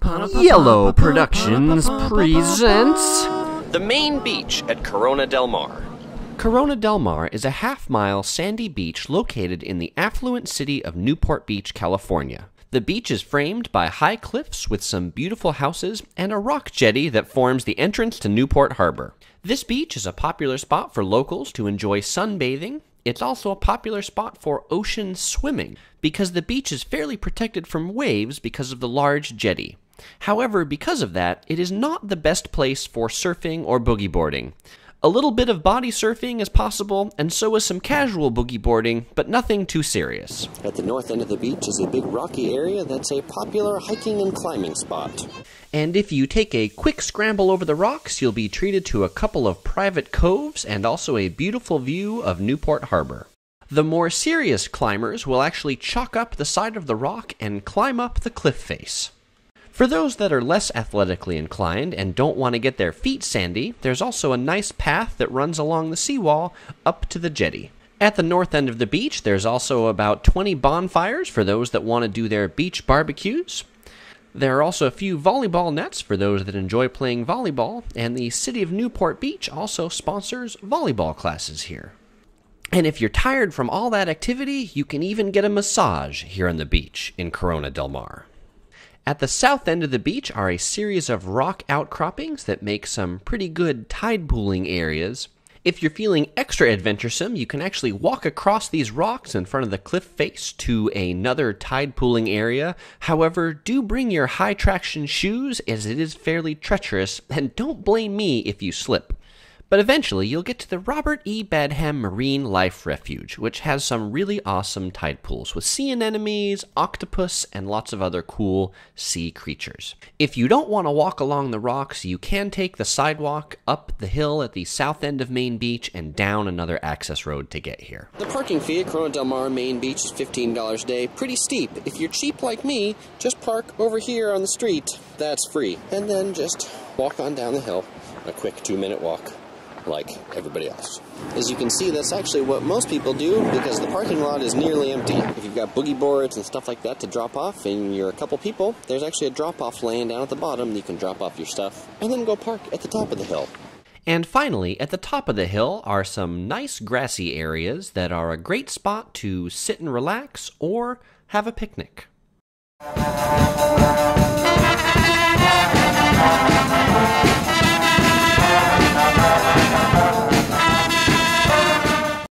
Yellow Productions presents the main beach at Corona del Mar. Corona del Mar is a half-mile sandy beach located in the affluent city of Newport Beach, California. The beach is framed by high cliffs with some beautiful houses and a rock jetty that forms the entrance to Newport Harbor. This beach is a popular spot for locals to enjoy sunbathing. It's also a popular spot for ocean swimming because the beach is fairly protected from waves because of the large jetty. However, because of that, it is not the best place for surfing or boogie boarding. A little bit of body surfing is possible, and so is some casual boogie boarding, but nothing too serious. At the north end of the beach is a big rocky area that's a popular hiking and climbing spot. And if you take a quick scramble over the rocks, you'll be treated to a couple of private coves and also a beautiful view of Newport Harbor. The more serious climbers will actually chalk up the side of the rock and climb up the cliff face. For those that are less athletically inclined and don't want to get their feet sandy, there's also a nice path that runs along the seawall up to the jetty. At the north end of the beach, there's also about 20 bonfires for those that want to do their beach barbecues. There are also a few volleyball nets for those that enjoy playing volleyball, and the city of Newport Beach also sponsors volleyball classes here. And if you're tired from all that activity, you can even get a massage here on the beach in Corona del Mar. At the south end of the beach are a series of rock outcroppings that make some pretty good tide pooling areas. If you're feeling extra adventuresome, you can actually walk across these rocks in front of the cliff face to another tide pooling area. However, do bring your high traction shoes as it is fairly treacherous, and don't blame me if you slip. But eventually, you'll get to the Robert E. Badham Marine Life Refuge, which has some really awesome tide pools with sea anemones, octopus, and lots of other cool sea creatures. If you don't want to walk along the rocks, you can take the sidewalk up the hill at the south end of Main Beach and down another access road to get here. The parking fee at Corona del Mar Main Beach is $15 a day. Pretty steep. If you're cheap like me, just park over here on the street. That's free. And then just walk on down the hill. A quick 2-minute walk, like everybody else. As you can see, that's actually what most people do because the parking lot is nearly empty. If you've got boogie boards and stuff like that to drop off and you're a couple people, there's actually a drop-off lane down at the bottom that you can drop off your stuff and then go park at the top of the hill. And finally, at the top of the hill are some nice grassy areas that are a great spot to sit and relax or have a picnic.